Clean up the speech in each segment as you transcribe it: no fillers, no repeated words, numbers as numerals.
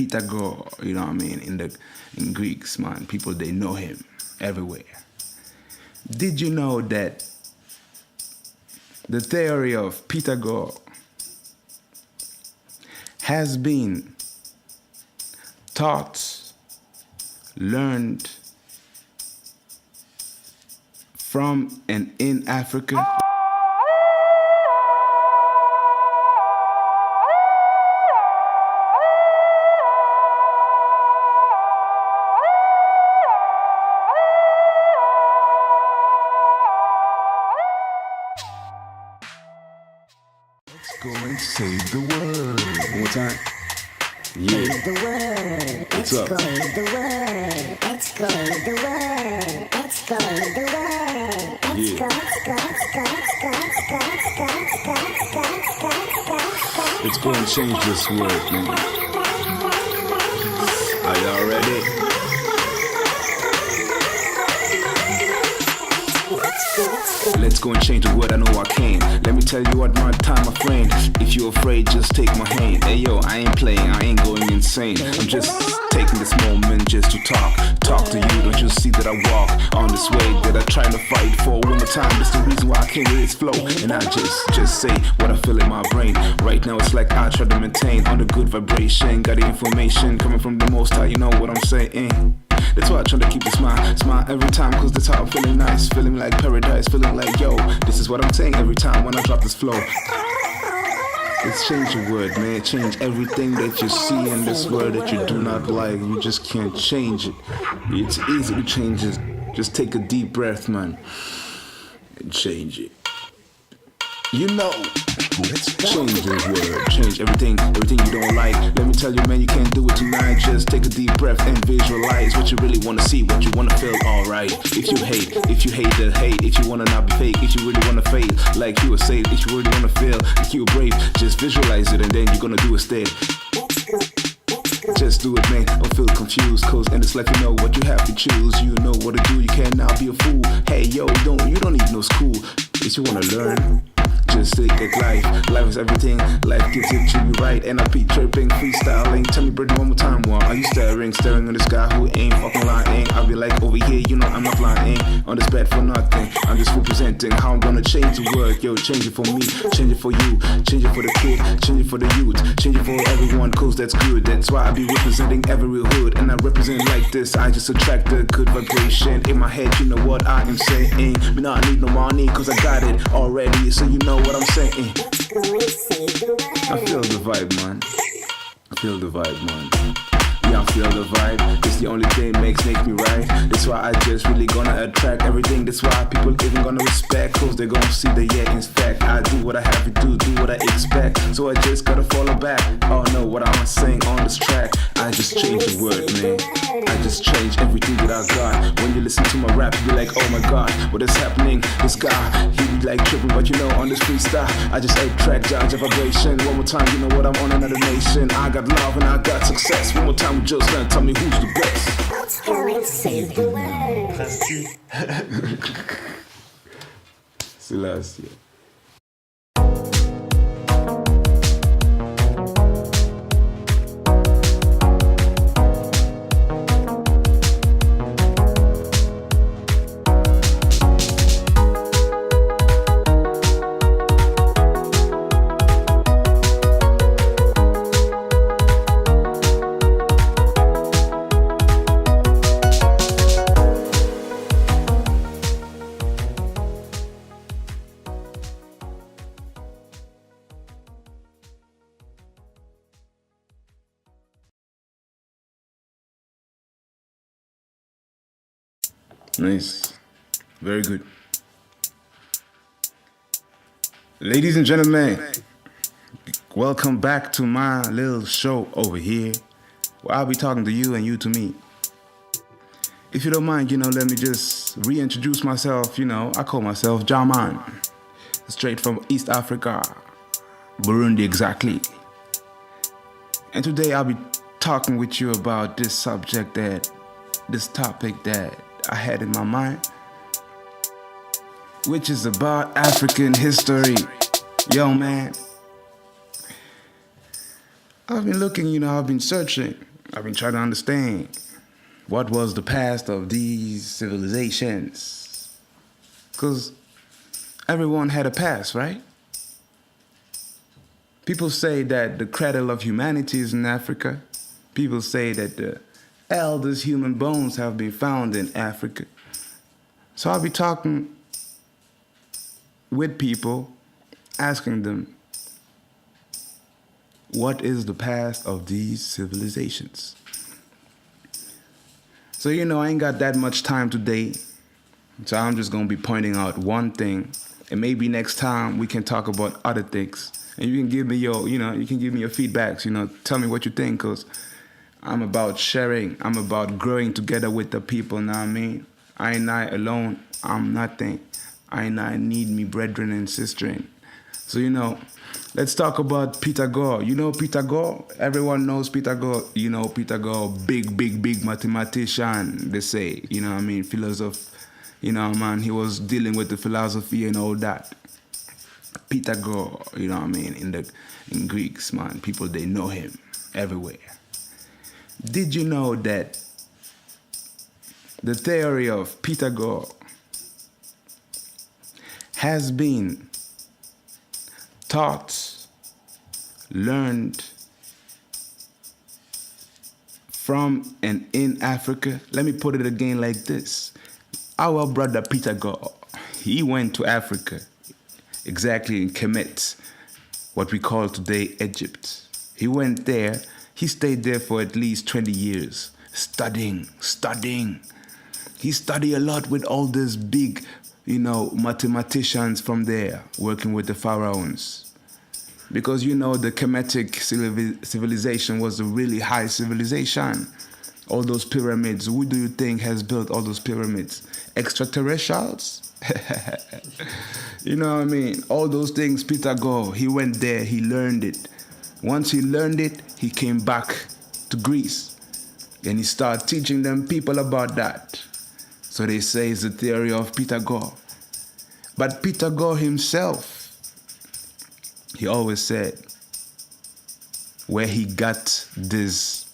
Pythagore, you know what I mean, in Greeks, man, people, they know him everywhere. Did you know that the theory of Pythagore has been taught, learned from and in Africa? Let's go and save the world. One more time. Yeah. Save the world. What's up? Save the world. Let's go save the world. Let's go save the world. Let's go, let's go, let's go, let's go, let's go, let's go, let's go, let's go, let's go, let's go, let's go. Let's go and change this world, man. Are y'all ready? Let's go and change the world, I know I can. Let me tell you what my time, my friend. If you're afraid, just take my hand. Hey yo, I ain't playing, I ain't going insane. I'm just taking this moment just to talk to you. Don't you see that I walk on this way that I try to fight for? One more time, that's the reason why I can't really flow. And I just say what I feel in my brain. Right now it's like I try to maintain on the good vibration. Got the information coming from the most high, you know what I'm saying. That's why I try to keep a smile every time, cause that's how I'm feeling nice, feeling like paradise, feeling like yo, this is what I'm saying every time when I drop this flow. Let's change the word, man, change everything that you see in this world that you do not like, you just can't change it. It's easy to change it, just take a deep breath, man, and change it. You know, let's change this word, change everything you don't like. Let me tell you, man, you can't do it tonight. Just take a deep breath and visualize what you really want to see, what you want to feel, alright. If you hate the hate, if you want to not be fake, if you really want to fade like you were saved, if you really want to feel like you were brave, just visualize it and then you're going to do it instead. Just do it, man, don't feel confused, cause in this life you know what you have to choose. You know what to do, you cannot be a fool. Hey yo, you don't need no school. If you want to learn, just take it life is everything, life gives it to you right. And I be tripping, freestyling, tell me brother one more time, what are you staring on this guy who ain't fucking lying? I'll be like over here, you know I'm not lying, on this bed for nothing, I'm just representing how I'm gonna change the world. Yo, change it for me, change it for you, change it for the kid, change it for the youth, change it for everyone, cause that's good. That's why I be representing every hood, and I represent like this, I just attract the good vibration in my head. You know what I am saying, me not need no money cause I got it already, so you know what I'm saying. I feel the vibe, man. I feel the vibe, man. Yeah, I feel the vibe. It's the only thing makes me right. That's why I just really gonna attract everything. That's why people even gonna respect, cause they're gonna see that yeah, in fact I do what I have to do what I expect. So I just gotta follow back. Oh no, what I'm saying on this track, I just change the word, man. I just change everything that I got. When you listen to my rap, you be like, oh my god, what is happening? This guy, he be like tripping, but you know on this freestyle, I just attract judge vibration. One more time, you know what, I'm on another nation. I got love and I got success. One more time, just learn, tell me who's the best. Let's go and save the world. Selassie. Nice. Very good. Ladies and gentlemen, welcome back to my little show over here, where I'll be talking to you and you to me. If you don't mind, let me just reintroduce myself. I call myself Jahman, straight from East Africa, Burundi exactly. And today I'll be talking with you about this topic that I had in my mind, which is about African history. Yo, man, I've been looking, I've been searching I've been trying to understand what was the past of these civilizations. Because everyone had a past, right? People say that the cradle of humanity is in Africa. People say that the eldest human bones have been found in Africa. So I'll be talking with people, asking them, what is the past of these civilizations? So, I ain't got that much time today. So I'm just going to be pointing out one thing. And maybe next time we can talk about other things. And you can give me your, you can give me your feedbacks, tell me what you think, because I'm about sharing. I'm about growing together with the people, know what I mean? I and I alone, I'm nothing. I and I need me brethren and sistering. So, let's talk about Pythagoras. You know Pythagoras? Everyone knows Pythagoras. Pythagoras, big mathematician, they say. You know what I mean? Philosopher. Man, he was dealing with the philosophy and all that. Pythagoras, you know what I mean? In Greeks, man, people, they know him everywhere. Did you know that the theory of Pythagoras has been taught, learned from and in Africa? Let me put it again like this. Our brother Pythagoras, he went to Africa, exactly in Kemet, what we call today Egypt. He went there, he stayed there for at least 20 years, studying. He studied a lot with all these big, mathematicians from there, working with the pharaohs. Because, the Kemetic civilization was a really high civilization. All those pyramids, who do you think has built all those pyramids? Extraterrestrials? You know what I mean? All those things, Pythagoras, he went there, he learned it. Once he learned it, he came back to Greece. And he started teaching them people about that. So they say it's the theory of Pythagoras. But Pythagoras himself, he always said where he got this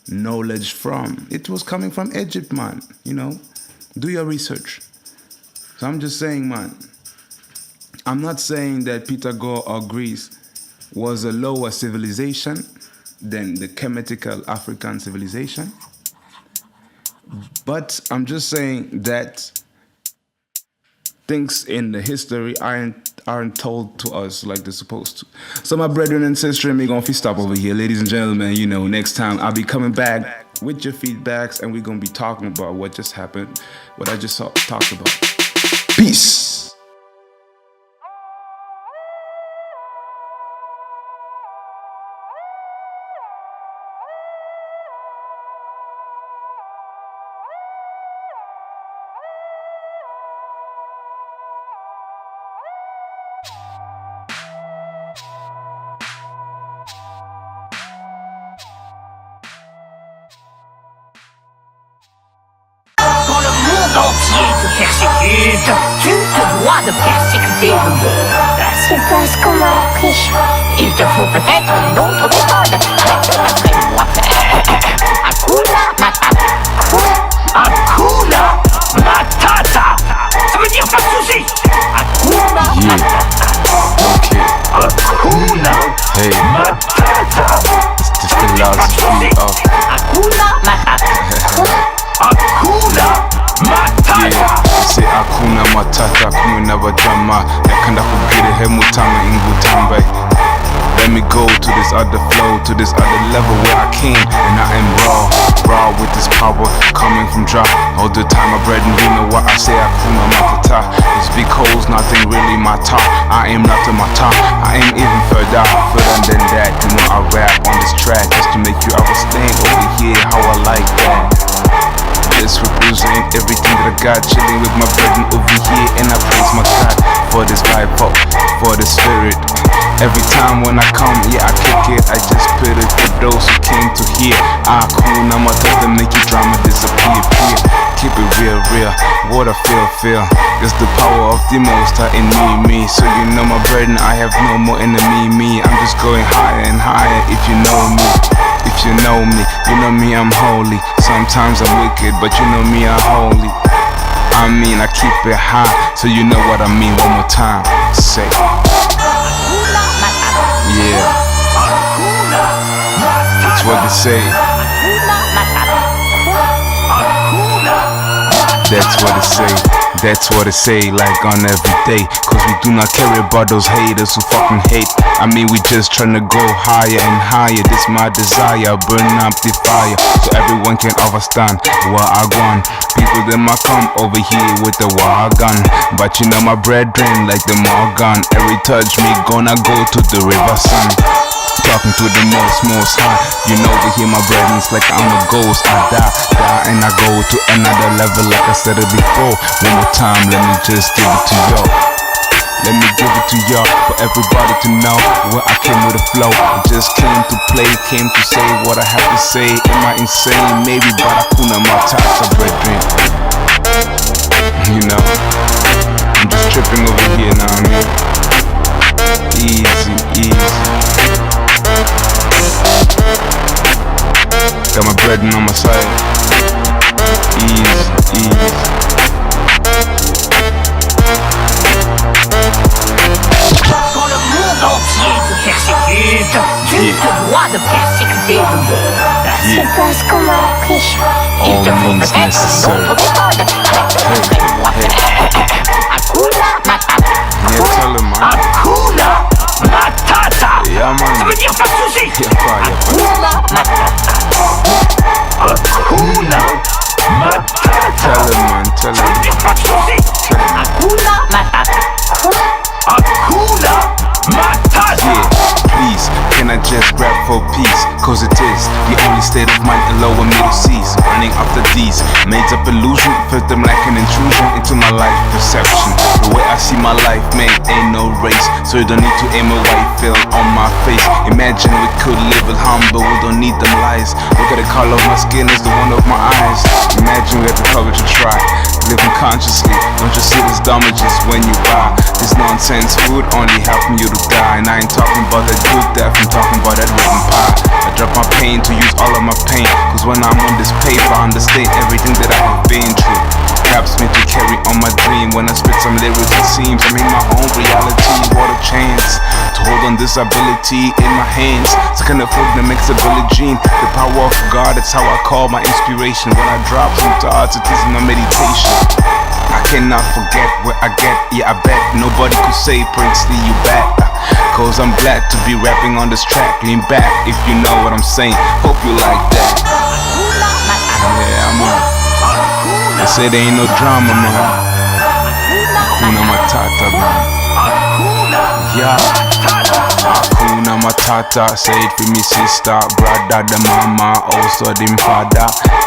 knowledge from. It was coming from Egypt, man. Do your research. So I'm just saying, man, I'm not saying that Pythagoras or Greece was a lower civilization than the Kemetical African civilization. But I'm just saying that things in the history aren't told to us like they're supposed to. So my brethren and sisters, we're going to stop over here. Ladies and gentlemen, next time I'll be coming back with your feedbacks and we're going to be talking about what just happened, what I just talked about. Peace. Entier te persécute, tu te dois de persécuter le monde. Tu penses qu'on m'a appris? Il te faut peut-être une autre méthode. Après-moi, Hakuna Matata. Hakuna Matata. Ça veut dire pas de soucis. Hakuna Matata. Hakuna Matata. It's the philosophy of Hakuna Matata. Hakuna Matata. say Hakuna Matata kumwe n'abajama yakanda kubwira hemutama ingutamba. Let me go to this other flow, to this other level where I came and I am raw with this power coming from Jah. All the time I bread and know what I say Hakuna Matata. It's because nothing really matter. I am not a matter. I am even further than that. I rap on this track just to make you understand over here how I like that. This represent everything that I got, chilling with my brethren over here, and I praise my God for this vibe, for the spirit. Every time when I come, yeah, I kick it. I just put it for those who came to hear. Hakuna Matata, make your drama disappear. Keep it real. What I feel. It's the power of the Most High in me. So my brethren, I have no more enemy. I'm just going higher and higher. If you know me. know me, I'm holy. Sometimes I'm wicked, but you know me, I'm holy. I mean, I keep it high, so you know what I mean. One more time, say, yeah, that's what they say. That's what it say, that's what it say, like on every day. Cause we do not care about those haters who fucking hate. I mean, we just tryna go higher and higher. This my desire, burn up the fire, so everyone can understand what I want. People them might come over here with the wagon, but you know my brethren like the Morgan. Every touch me gonna go to the river sun. Talking to the most high. You know we hear my brethren, it's like I'm a ghost. I die, and I go to another level like I said it before. One more time, let me just give it to y'all. Let me give it to y'all, for everybody to know where I came with a flow. I just came to play, came to say what I have to say. Am I insane? Maybe, but I couldn't my tata brethren. You know, I'm just tripping over here now, I mean. Easy. Got my brethren on my side. Easy. Quand le monde entier te persécute, tu te dois de persécuter le monde. C'est pas ce qu'on m'a appris. Il te All faut means peut-être une necessary. autre méthode. Hakuna Matata. Yeah, tell him, man. Hakuna Matata. Yeah, man. Ça veut dire pas de soucis. Yeah, pas. Hakuna Matata. Hakuna Matata. Tell him, man, tell Ça veut him. dire pas de soucis. Hakuna Matata. Hakuna Matata. Yeah, please, can I just rap for peace? Cause it is the only state of mind in lower middle seas. Running after these made up illusion, felt them like an intrusion into my life perception. The way I see my life, man, ain't no race. So you don't need to aim a white film on my face. Imagine we could live it humble, we don't need them lies. Look at the color of my skin is the one of my eyes. Imagine we had the courage to try living consciously. Don't you see this damages when you buy this nonsense food only helping you to die? And I ain't talking about that good death, I'm talking about that rotten pie. I drop my pain to use all of my pain, cause when I'm on this paper I understand everything that I have been through. Helps me to carry on my dream. When I spit some lyrics it seems I'm in my own reality. What a chance to hold on this ability in my hands. It's kind of food that makes a Billie Jean. The power of God, that's how I call my inspiration. When I drop some thoughts it is my meditation. I cannot forget where I get, yeah I bet nobody could say Princely you back. Cause I'm glad to be rapping on this track. Lean back if you know what I'm saying, hope you like that. Yeah, I'm on. They say there ain't no drama, man. Hakuna Matata, man. Yeah. Hakuna Matata, say it for me sister, brother, the mama, also them father.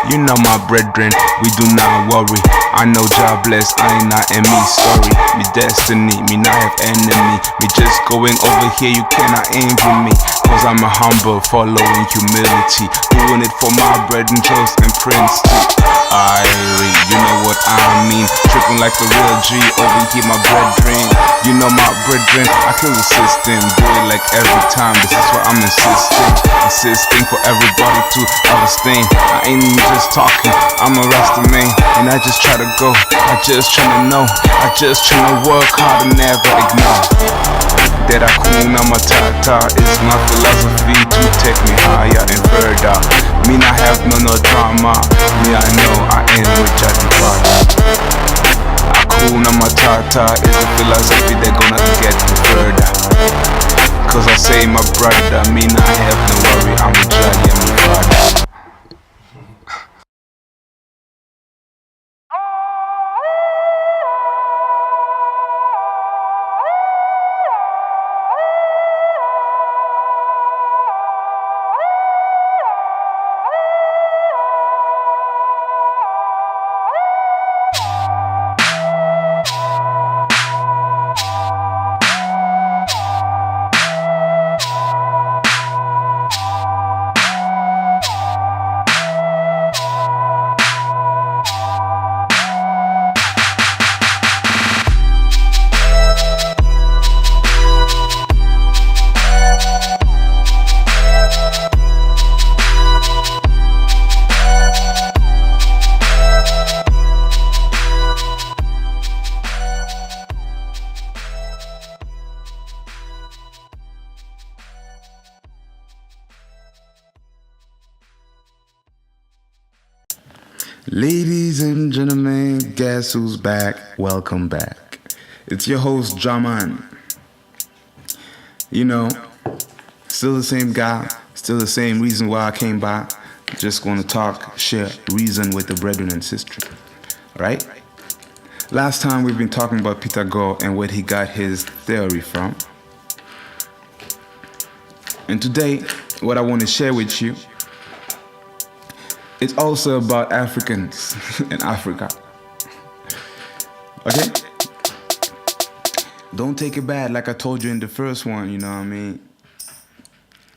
You know my brethren, we do not worry. I know God bless, I ain't not in me story. Me destiny, me not have enemy. Me just going over here, you cannot envy me. Cause I'm a humble, following humility. Doing it for my brethren, Joseph and Prince too. You know what I mean. Tripping like a real G over here, my brethren. You know my brethren, I kill the system. Do it like every time, this is what I'm insisting for everybody to understand. I ain't even just talking, I'm a Rasta man. And I just try to go, I just tryna know, I just tryna work hard and never ignore that Hakuna Matata is my philosophy to take me higher and further. Me not have no drama, me I know I am with Jati Father. Hakuna Matata is a philosophy that gonna get me further. Cause I say my brother, me not have no worry, I'm with Jati and my father. Ladies and gentlemen, guess who's back? Welcome back. It's your host, Jahman. You know, still the same guy, still the same reason why I came by. Just want to talk, share, reason with the brethren and sisters. Right? Last time we've been talking about Peter Gore and where he got his theory from. And today, what I want to share with you, it's also about Africans and Africa. Okay? Don't take it bad like I told you in the first one, you know what I mean?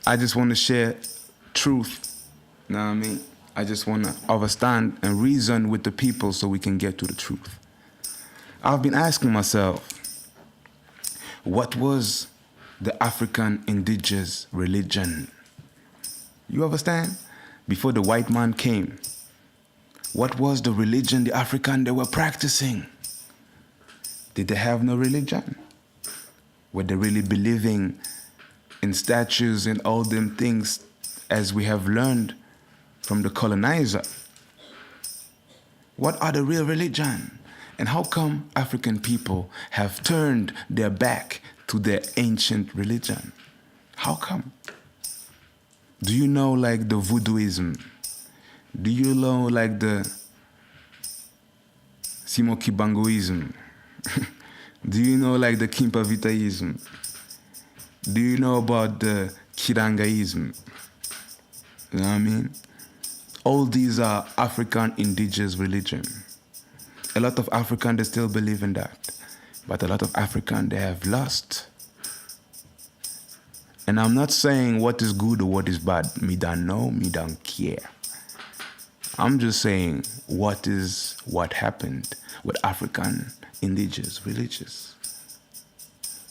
I just want to share truth, you know what I mean? I just want to understand and reason with the people so we can get to the truth. I've been asking myself, what was the African indigenous religion? You understand? Before the white man came, what was the religion the African they were practicing? Did they have no religion? Were they really believing in statues and all them things as we have learned from the colonizer? What are the real religion? And how come African people have turned their back to their ancient religion? How come? Do you know like the voodooism? Do you know like the Simo Kibangoism? Do you know like the Kimpavitaism? Do you know about the Kirangaism? You know what I mean? All these are African indigenous religion. A lot of Africans, they still believe in that. But a lot of Africans, they have lost. And I'm not saying what is good or what is bad. Me don't know, me don't care. I'm just saying what happened with African indigenous religions.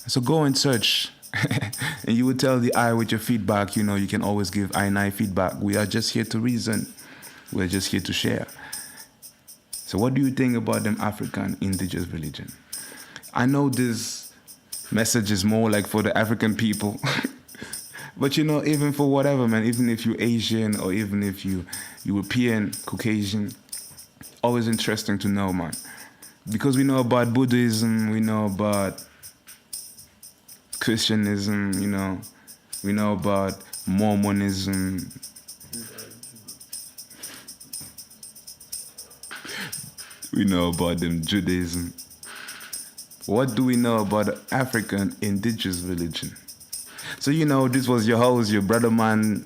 So go and search. And you will tell the I with your feedback. You know, you can always give I and I feedback. We are just here to reason. We're just here to share. So what do you think about them African indigenous religion? I know this message is more like for the African people. But you know, even for whatever, man, even if you're Asian or even if you European, Caucasian, always interesting to know, man. Because we know about Buddhism, we know about Christianism, you know, we know about Mormonism. We know about them Judaism. What do we know about the African indigenous religion? So, you know, this was your host, your brother man,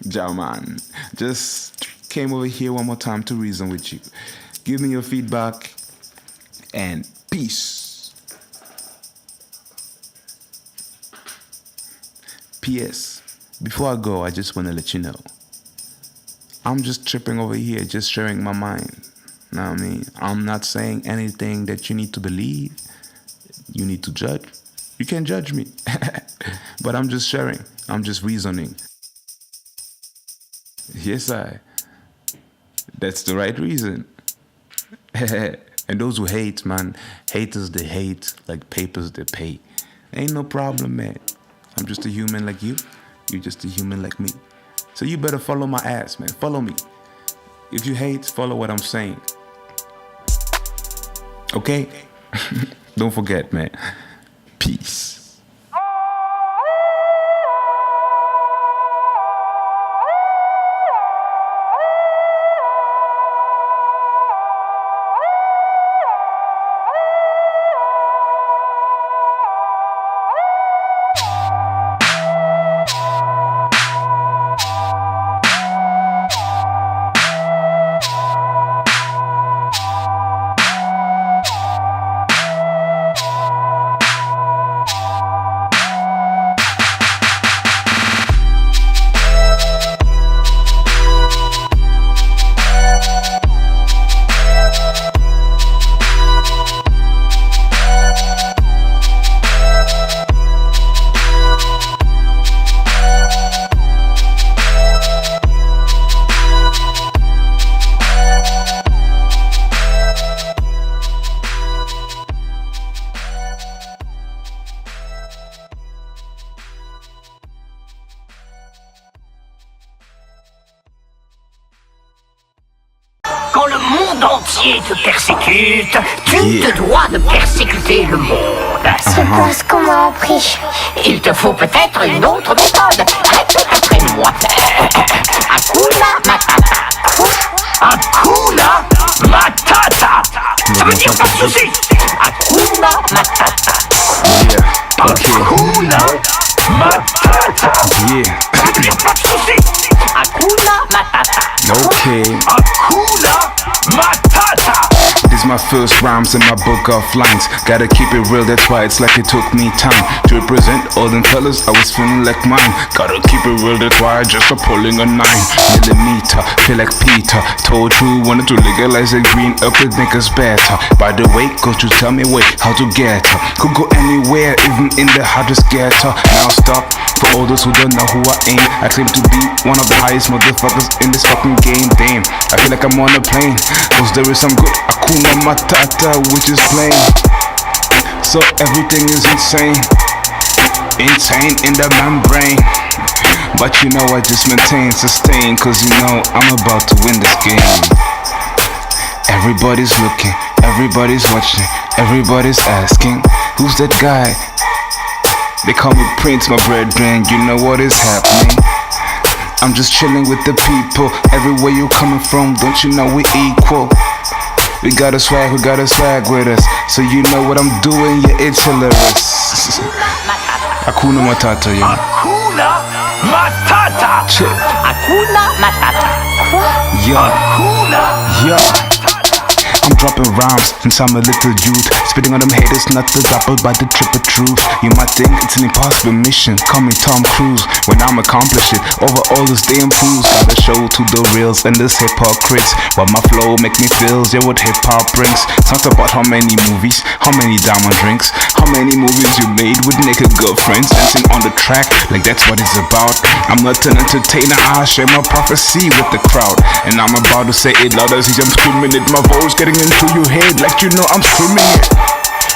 Jahman. Just came over here one more time to reason with you. Give me your feedback and peace. P.S. Before I go, I just want to let you know, I'm just tripping over here, just sharing my mind. You know what I mean? I'm not saying anything that you need to believe. You need to judge. You can judge me. But I'm just sharing. I'm just reasoning. Yes, that's the right reason. And those who hate, man, haters, they hate like papers they pay. Ain't no problem, man. I'm just a human like you. You're just a human like me. So you better follow my ass, man. Follow me. If you hate, follow what I'm saying. Okay? Don't forget, man. Peace. Quand le monde entier te persécute, tu te dois de persécuter le monde. C'est pas ce qu'on m'a appris. Il te faut peut-être une autre méthode. Répète après moi. Hakuna Matata. Hakuna Matata. Ça veut dire pas de soucis. Hakuna Matata. Yeah, okay. Hakuna Matata. Yeah, Ça veut dire pas de soucis. Hakuna Matata. okay. Hakuna Matata. This is my first rhymes in my book of lines. Gotta keep it real, that's why it's like it took me time to represent all them fellas. I was feeling like mine. Gotta keep it real, that's why I just a pulling a 9mm. Feel like Peter, told you wanted to legalize the green up with niggas better. By the way, could you tell me how to get her? Could go anywhere, even in the hottest ghetto. Now stop, for all those who don't know who I am. I claim to be one of the highest motherfuckers in this fucking game. Damn, I feel like I'm on a plane, cause there is some good Hakuna Matata which is plain. So everything is insane, insane in the membrane. But you know I just maintain, sustain, cause you know I'm about to win this game. Everybody's looking, everybody's watching, everybody's asking, who's that guy? They call me Prince, my brethren, you know what is happening. I'm just chilling with the people, everywhere you coming from, don't you know we equal? We got a swag with us, so you know what I'm doing, yeah, it's hilarious. Hakuna Matata, yeah. Hakuna Matata. Chip. Hakuna Matata. Yeah, Hakuna. yeah. I'm dropping rhymes since I'm a little youth, spitting on them haters, not the dappled by the triple truth. You might think it's an impossible mission, call me Tom Cruise. When I'm accomplish it, over all this damn fools. Gotta show to the reals and this hypocrites what my flow make me feel, yeah, what hip-hop brings. It's not about how many movies, how many diamond drinks, how many movies you made with naked girlfriends, dancing on the track, like that's what it's about. I'm not an entertainer, I share my prophecy with the crowd, and I'm about to say it louder as I'm screaming it, my voice getting into your head like you know I'm screaming it.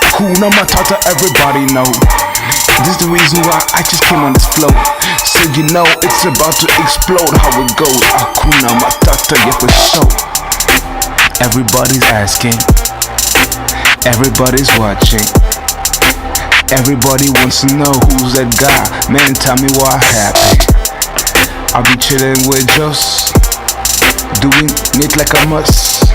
Hakuna Matata, everybody know. This is the reason why I just came on this flow, so you know it's about to explode how it goes. Hakuna Matata, yeah, for sure. Everybody's asking, everybody's watching, everybody wants to know who's that guy. Man, tell me what happened. I'll be chilling with Joss, doing it like I must,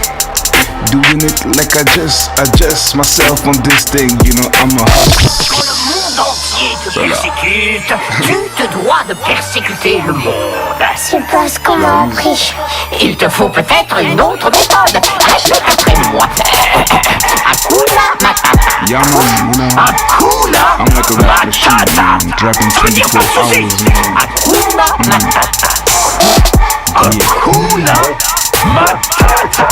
doing it like I adjust myself on this thing, you know I'm a hustle. Quand le monde entier te persécute, tu te dois de persécuter le monde. C'est pas ce qu'on m'a appris. Il te faut peut-être une autre méthode. Répète après moi. Hakuna Matata. Yeah, man, you know, Hakuna I'm like a rap machine, man, Matata. dropping Ça veut dire pas de 24 soucis. hours, man. Hakuna Matata. Yeah. Hakuna Matata.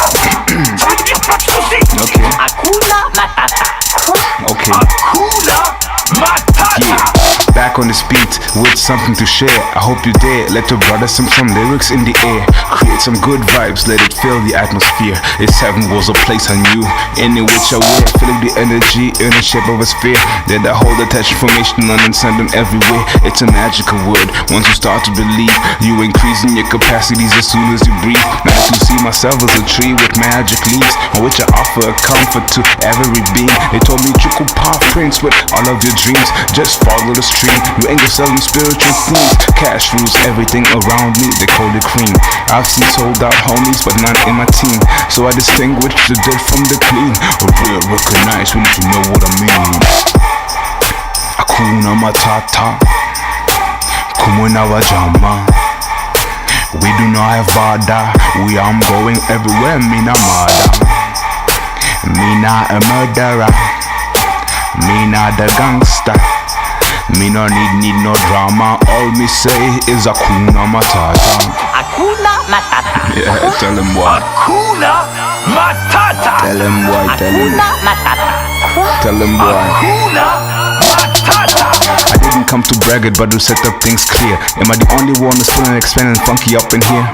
Ça veut dire pas de soucis. Okay. Hakuna Matata. Okay. Hakuna Matata. Yeah, back on this beat with something to share. I hope you dare let your brother some lyrics in the air. Create some good vibes, let it fill the atmosphere. It's heaven was a place I knew, in which I wear, feeling the energy in the shape of a sphere. Then I hold attached information on and send them everywhere. It's a magical word. Once you start to believe, you increasing your capacities as soon as you breathe. Now I can see myself as a tree with magic leaves, on which I offer a comfort to every being. They told me you could pop prints with all of your dreams. Just follow the stream. You ain't yourself in spiritual themes. Cash rules everything around me. They call it cream. I've seen sold out homies, but not in my team. So I distinguish the dirt from the clean. A real recognize when you know what I mean. Hakuna Matata. Kumuna wa Jahman. We do not have border. We are going everywhere. Me na murder. Me not a murderer. Me not a gangster. Me no need no drama. All me say is Hakuna Matata. Hakuna Matata. Yeah, tell him what. Hakuna Matata. Tell him why. Tell him. Hakuna Matata. Tell him why. Hakuna Matata. I didn't come to brag it, but to set up things clear. Am I the only one who's feeling expanding funky up in here?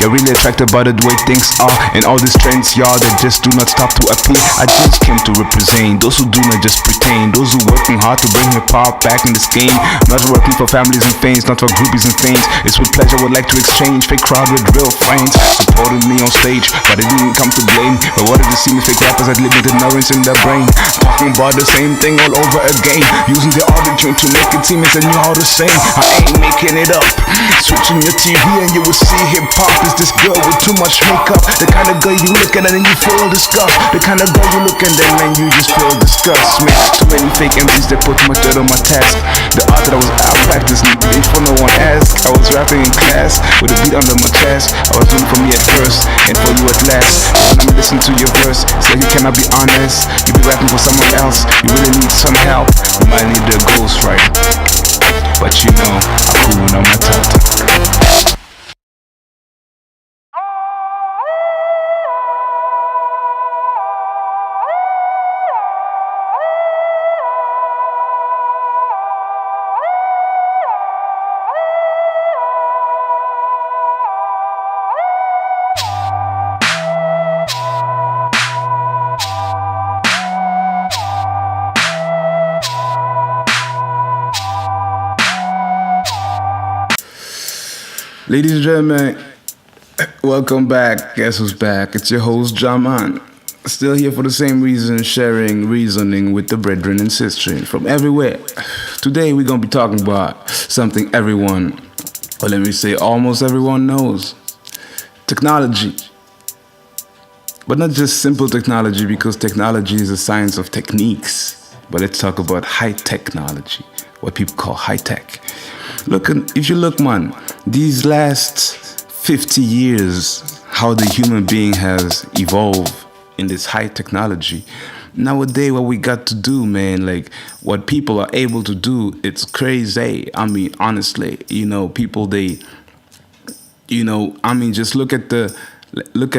You're really attracted by the way things are, and all these trends, y'all, that just do not stop to appear. I just came to represent those who do not just pretend, those who working hard to bring hip hop back in this game. Not working for families and fans, not for groupies and fans. It's with pleasure would like to exchange fake crowd with real friends. Supporting me on stage, but it didn't come to blame. But what did it seem fake rappers had limited ignorance in their brain, talking about the same thing all over again, using the auto-tune to make it seem as they knew how to sing. I ain't making it up. Switching your TV and you will see hip-hop is this girl with too much makeup. The kind of girl you look at and then you feel disgust. The kind of girl you look at and then you just feel disgust. Man, too many fake MCs that put too much dirt on my task. The art that I practiced before no one asked. I was rapping in class with a beat under my chest. I was doing for me at first and for you at last. When I'm listening to your verse, it's like you cannot be honest. You be rapping for someone else. You really need some help. You might need a ghostwriter, but you know, Hakuna Matata. Ladies and gentlemen, welcome back. Guess who's back? It's your host, Jahman. Still here for the same reason, sharing, reasoning with the brethren and sisters from everywhere. Today we're going to be talking about something everyone, or let me say almost everyone knows. Technology. But not just simple technology, because technology is a science of techniques. But let's talk about high technology, what people call high tech. Look, if you look, man, these last 50 years, how the human being has evolved in this high technology. Nowadays, what we got to do, man, like what people are able to do, it's crazy. I mean, honestly, people, just look at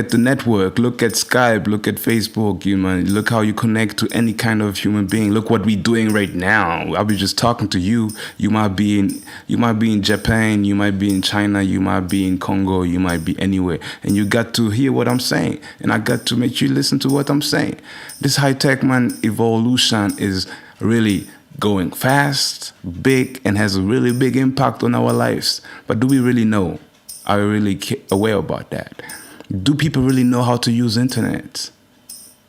the network, look at Skype, look at Facebook, look how you connect to any kind of human being. Look what we're doing right now. I'll be just talking to you. You might be in Japan, you might be in China, you might be in Congo, you might be anywhere. And you got to hear what I'm saying. And I got to make you listen to what I'm saying. This high-tech, man, evolution is really going fast, big, and has a really big impact on our lives. But do we really know? Are we really aware about that? Do people really know how to use internet?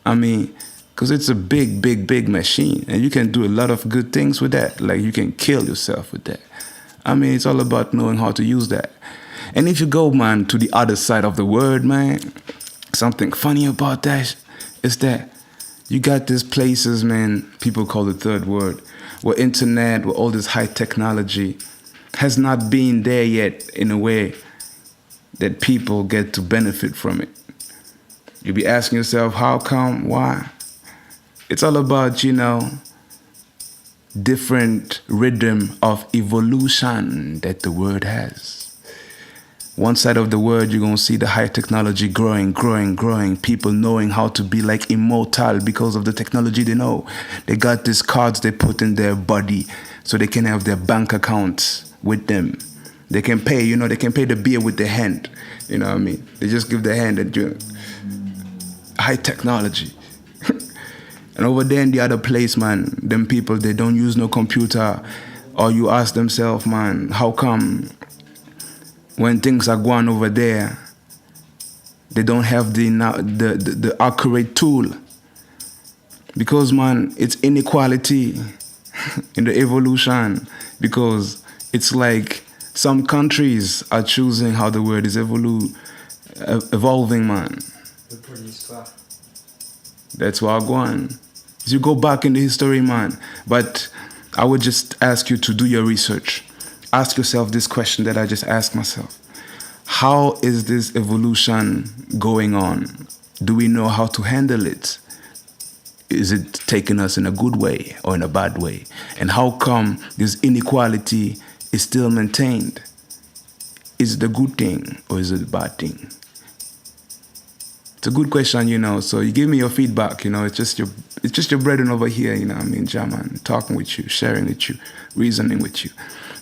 I mean, because it's a big, big, big machine. And you can do a lot of good things with that. Like you can kill yourself with that. I mean, it's all about knowing how to use that. And if you go, man, to the other side of the world, man, something funny about that is that you got these places, man, people call the third world, where internet, where all this high technology has not been there yet in a way that people get to benefit from it. You'll be asking yourself, how come, why? It's all about, different rhythm of evolution that the world has. One side of the world, you're going to see the high technology growing. People knowing how to be like immortal because of the technology they know. They got these cards they put in their body so they can have their bank accounts with them. They can pay, they can pay the beer with their hand. You know what I mean? They just give their hand and do high technology. And over there in the other place, man, them people, they don't use no computer. Or you ask themselves, man, how come when things are going over there, they don't have the accurate tool? Because, man, it's inequality in the evolution. Because it's like some countries are choosing how the world is evolving, man. That's what I'm going. You go back in the history, man. But I would just ask you to do your research. Ask yourself this question that I just asked myself. How is this evolution going on? Do we know how to handle it? Is it taking us in a good way or in a bad way? And how come this inequality is still maintained? Is it a good thing or is it a bad thing? It's a good question, so you give me your feedback, it's just your brethren over here, Jahman, talking with you, sharing with you, reasoning with you.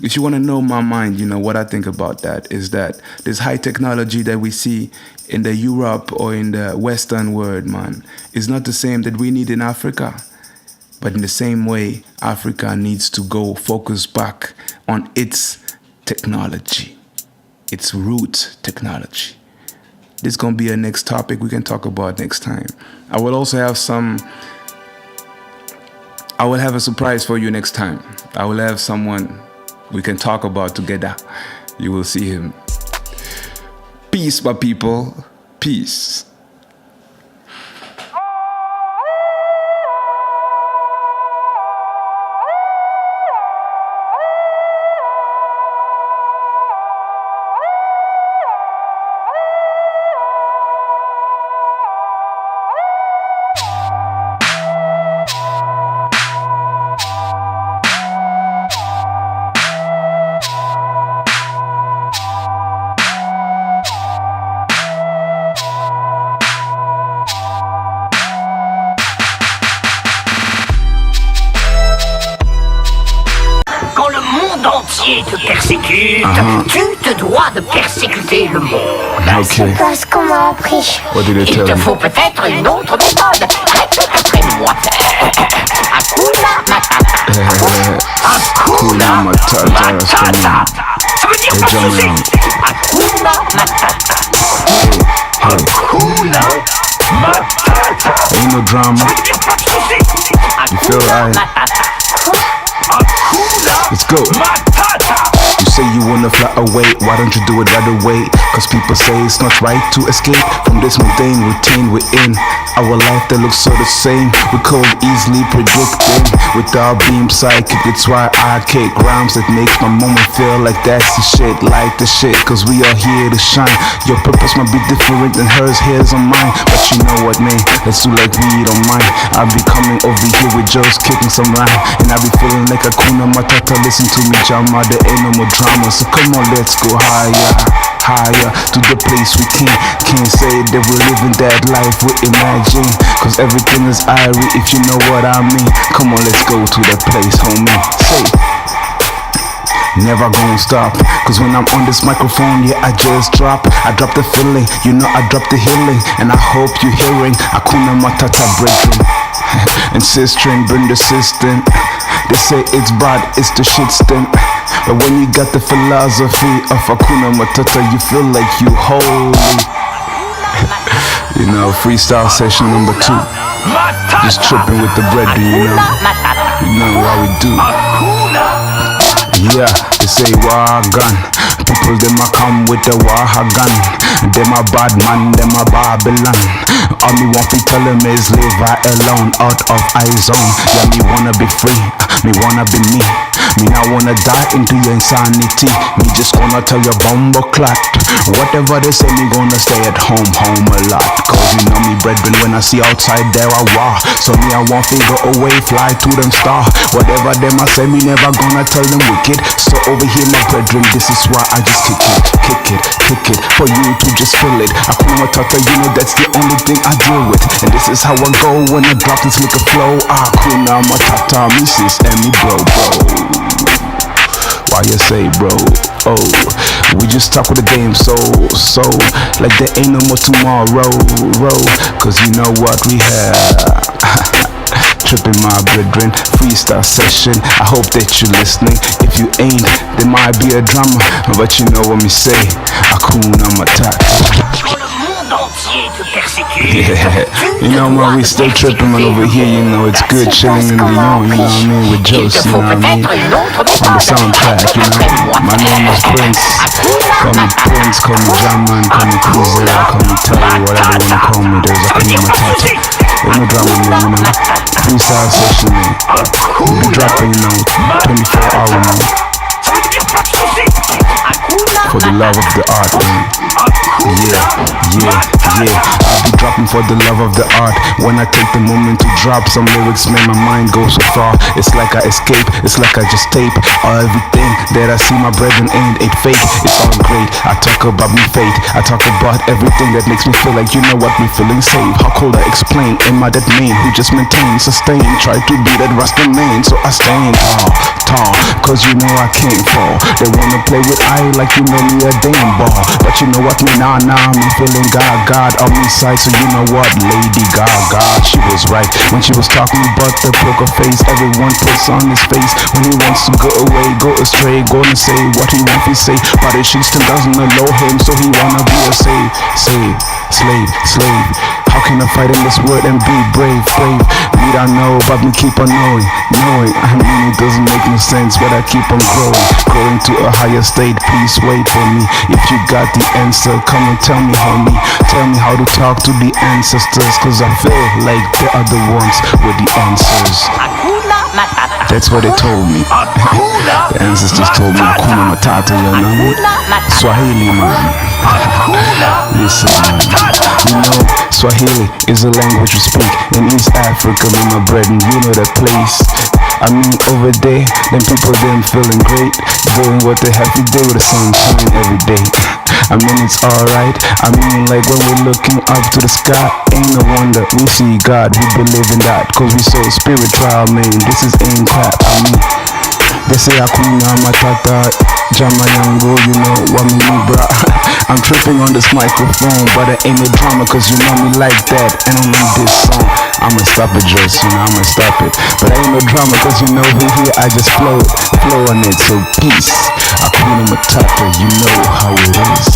if you want to know my mind, what I think about that is that this high technology that we see in the Europe or in the Western world, man, is not the same that we need in Africa. But in the same way, Africa needs to go focus back on its technology, its root technology. This is going to be a next topic we can talk about next time. I will also have a surprise for you next time. I will have someone we can talk about together. You will see him. Peace, my people. Peace. Te persécute, tu te dois de persécuter le monde. Okay. Parce qu'on m'a appris. What did they Il tell te me? faut peut-être une autre méthode. Répète après moi. Hakuna Matata. Hakuna Matata. Ça veut dire pas de souci. Hakuna Matata. Hakuna Matata. Ain't no drama. Ça veut dire pas de souci. You feel right? Let's go. You say you wanna fly away, why don't you do it right away? Cause people say it's not right to escape from this mundane routine we're in. Our life that looks so the same, we could easily predicting. Without being psychic, it's why I kick rhymes that makes my moment feel like that's the shit, like the shit. Cause we are here to shine. Your purpose might be different than hers, hers or mine. But you know what, man, let's do like we don't mind. I'll be coming over here with Joe's kicking some rhyme, and I'll be feeling like Hakuna Matata. Listen to me, Jahman, there ain't no more drama. So come on, let's go higher, higher to the place we can't say that we're living that life we imagine. Cause everything is irie if you know what I mean. Come on, let's go to that place, homie. Say, never gonna stop. Cause when I'm on this microphone, yeah, I just drop. I drop the feeling, I drop the healing. And I hope you're hearing Hakuna Matata breaking. And sistering, bring the system. They say it's bad, it's the shit stink. But when you got the philosophy of Hakuna Matata, you feel like you holy. Freestyle session number 2. Just tripping with the bread, you know how we do. Yeah, they say Wagan. People, them a come with the Wahagan. Them a bad man, them a Babylon. All me want to tell them is leave I alone, out of I zone. Yeah, me wanna be free, me wanna be me. Me not wanna die into your insanity. Me just gonna tell your bumbo clot. Whatever they say, me gonna stay at home a lot. Cause you know me, brethren, when I see outside there I war. So me I want to go away, fly to them star. Whatever them I say, me never gonna tell them wicked. So over here, my brethren, this is why I just kick it, for you to just feel it. Hakuna Matata, that's the only thing I deal with. And this is how I go when I drop this liquor flow. Hakuna Matata, me sis and me bro. Why you say, bro? Oh, we just talk with the game, so like there ain't no more tomorrow. Cause you know what we have. Tripping my brethren, freestyle session. I hope that you're listening. If you ain't, there might be a drama, but you know what me say. Hakuna Matata. Yeah, man, we still tripping man over here, it's good chilling in the room, with Jokes, on the soundtrack, My name is Prince. Call me Prince, call me Jahman, call me Cruiser, call me Terry, whatever you wanna call me, there's Hakuna Matata. There's no drama, man, freestyle session, man. We be dropping, 24-hour, man. For the love of the art, man. Yeah. I'll be dropping for the love of the art. When I take the moment to drop some lyrics, man, my mind goes so far. It's like I escape, it's like I just tape. Everything that I see, my brethren ain't fake. It's all great. I talk about me fate. I talk about everything that makes me feel like, you know what, me feeling safe. How could I explain? Am I that man who just maintains, sustain, try to be that Rasta man? So I stand tall, cause you know I can't fall. They wanna play with I like you know me a damn ball. But you know what, me nah, me feeling God on me side. So you know what, Lady Gaga, she was right when she was talking about the poker face. Everyone puts on his face when he wants to go away, go astray, gonna say what he wants to say. But she still doesn't allow him, so he wanna be a slave. How can I fight in this world and be brave? Me don't know, but me keep on knowing. I mean, it doesn't make no sense, but I keep on growing to a higher state. Please wait for me. If you got the answer, come and tell me, homie. Tell me how to talk to the ancestors, cause I feel like they are the ones with the answers. That's what they told me. The ancestors told me Hakuna Matata, you know? Swahili, man. Listen, man. You know, Swahili is a language we speak in East Africa, with my brethren. You know that place. I mean, over there, them people, them feeling great, doing what they have to do with the sunshine every day. I mean, it's alright. I mean, like when we're looking up to the sky, ain't no wonder we see God. We believe in that, cause we so spiritual, man. This is ain't crap. I mean, they say Hakuna Matata, Jahman, you know what me mean, bruh. I'm tripping on this microphone, but it ain't no drama, cause you know me like that. And on this song, I'ma stop it, just, you know, I'ma stop it. But ain't no drama, cause you know who here, I just flow on it. So peace, Hakuna Matata, you know how it is.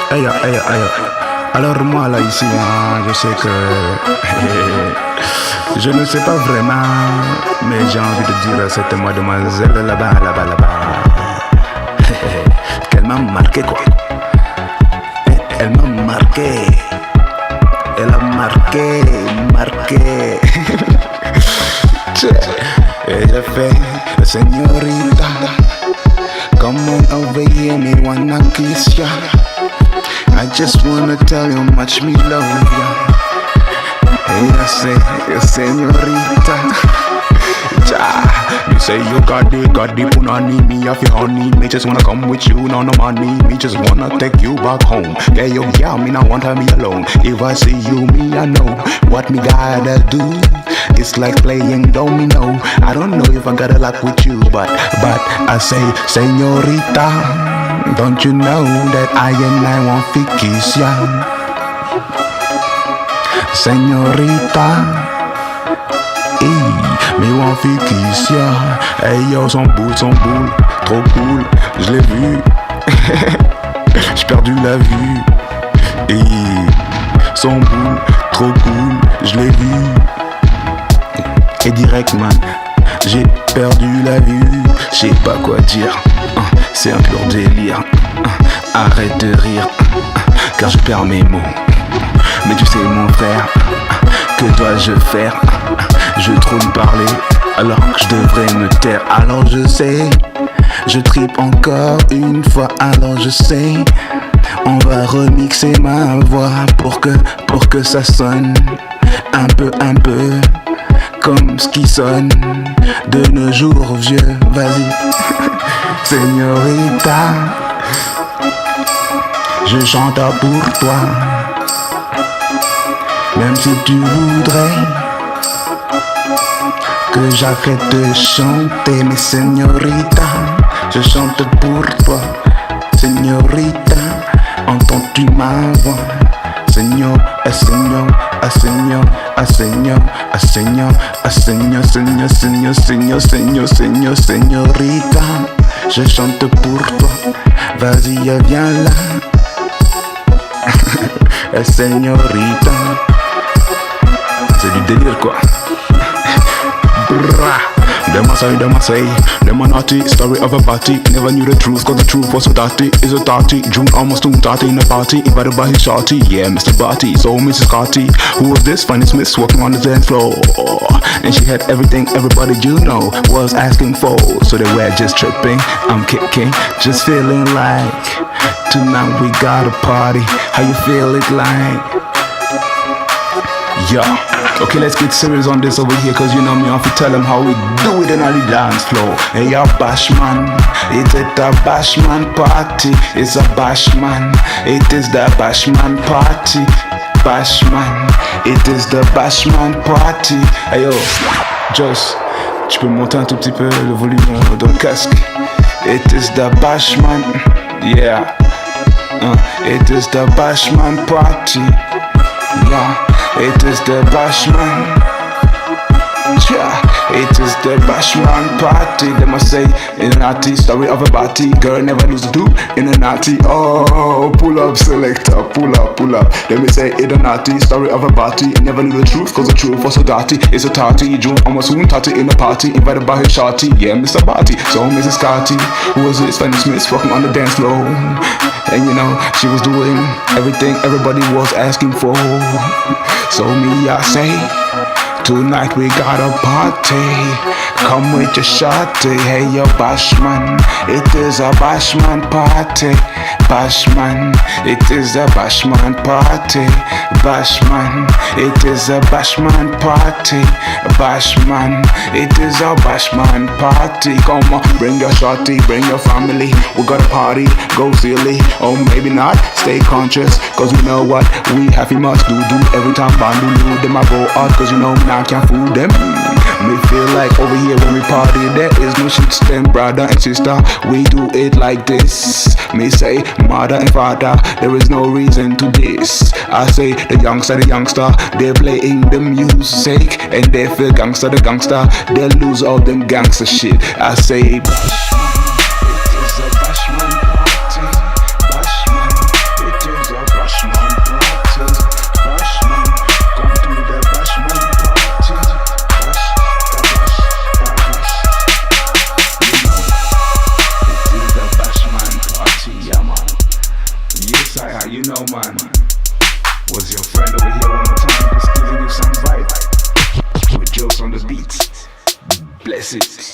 Aïe. Alors moi là ici, je sais que je ne sais pas vraiment, mais j'ai envie de dire à cette mademoiselle là-bas, qu'elle m'a marqué quoi. Elle m'a marqué. Elle a marqué. Et je fais, señorita, come on over here, me wanna kiss ya. I just wanna tell you how much me love ya. Hey, I say, señorita. Me say you got the punani, me have your honey. Me just wanna come with you, no money. Me just wanna take you back home. Yeah, me not want her me alone. If I see you, me I know what me gotta do. It's like playing domino. I don't know if I gotta luck with you, but I say, señorita, don't you know that I want to kiss ya? Señorita, me want to kiss ya. Hey yo, son boule, trop cool, je l'ai vu. J'ai perdu la vue. Son boule, trop cool, je l'ai vu. Et direct man, j'ai perdu la vue. Je sais pas quoi dire, c'est un pur délire. Arrête de rire, car je perds mes mots. Mais tu sais mon frère, que dois-je faire? Je trop de parler, alors que je devrais me taire. Alors je sais, je tripe encore une fois. Alors je sais, on va remixer ma voix pour que ça sonne un peu comme ce qui sonne de nos jours vieux. Vas-y, señorita, je chante pour toi. Même si tu voudrais que j'arrête de chanter, mais señorita, je chante pour toi. Señorita, entends-tu ma voix? Señor, señor, señor, señor, señor, señor, señor, señor, señor, señor, señor, señorita, je chante pour toi. Vas-y, viens là. Señorita, c'est du délire quoi. Brah. Them a say, them a naughty, story of a party. Never knew the truth, cause the truth was so dirty. Is a dirty, June almost 2:30 in a party. Invited by his shorty, yeah, Mr. Barty. So Mrs. Carty, who was this? Finest Miss walking on the dance floor. And she had everything everybody you know was asking for. So they were just tripping, I'm kicking, just feeling like tonight we got a party. How you feel it like? Yeah. Okay, let's get serious on this over here, cause you know me, I have to tell them how we do it in the dance floor. Hey, ya Bashman, it is the Bashman party. It's a Bashman, it is the Bashman party. Bashman, it is the Bashman party. Hey yo, Joss, tu peux monter un tout petit peu le volume dans le casque. It is the Bashman, yeah. It is the Bashman party. Yeah. It is the Bashman. Yeah, it is the Bashman party. They must say in a naughty story of a party. Girl never lose a do in a naughty. Oh, pull up selector, pull up. Let me say in a naughty story of a party. Never knew the truth, cause the truth was so dirty. It's a tarty, June almost soon tarty in a party. Invited by his shorty, yeah, Mr. Barty. So Mrs. Carty, who was this Fanny Smith walking on the dance floor. And you know, she was doing everything everybody was asking for. So me, I say, tonight we got a party. Come with your shorty. Hey, yo, Bashman, it is a Bashman party. Bashman, it is a Bashman party. Bashman, it is a Bashman party. Bashman, it is a Bashman party. Come on, bring your shorty, bring your family. We got a party, go silly, or maybe not. Stay conscious, cause we know what we have, we must do every time. Bandu, them I go out, cause you know me now can't fool them. Me feel like over here when we party, there is no shit stand, brother and sister. We do it like this. Me say, mother and father, there is no reason to this. I say, the youngster, they're playing the music, and they feel gangster, the gangster, they lose all them gangster shit. I say, you know, man, was your friend over here one more time, just giving you some vibe with jokes on the beats. Bless it.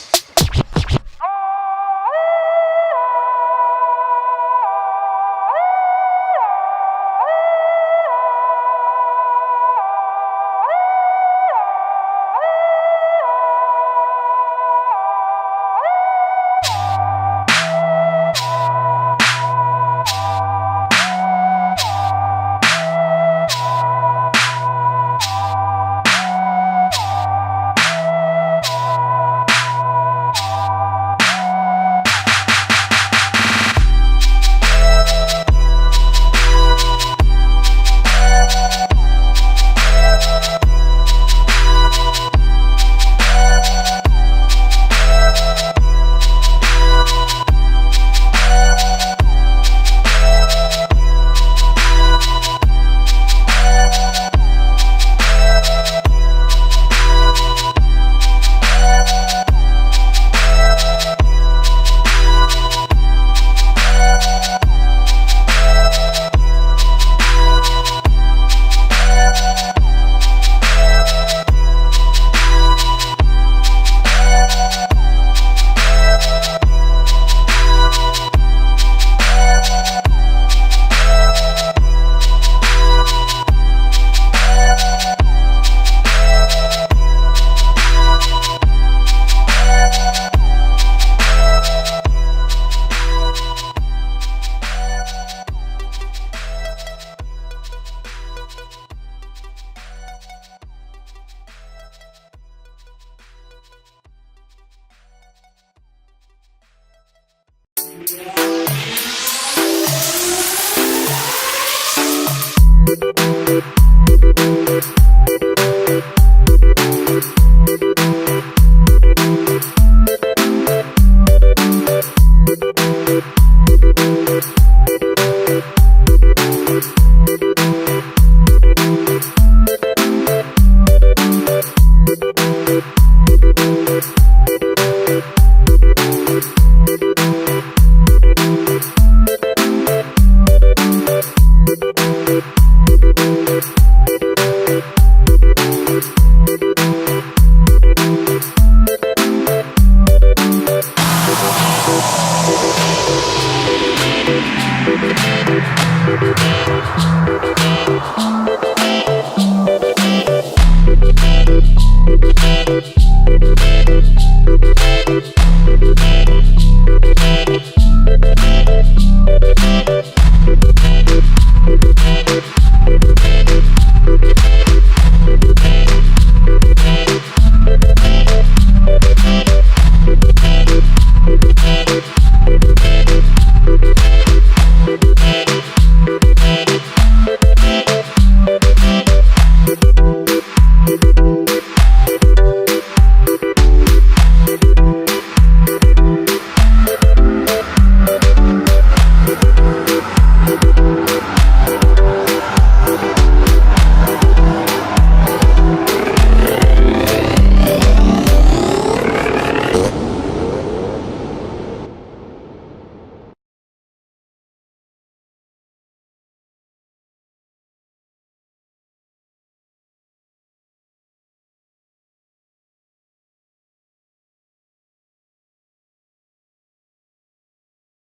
Matata.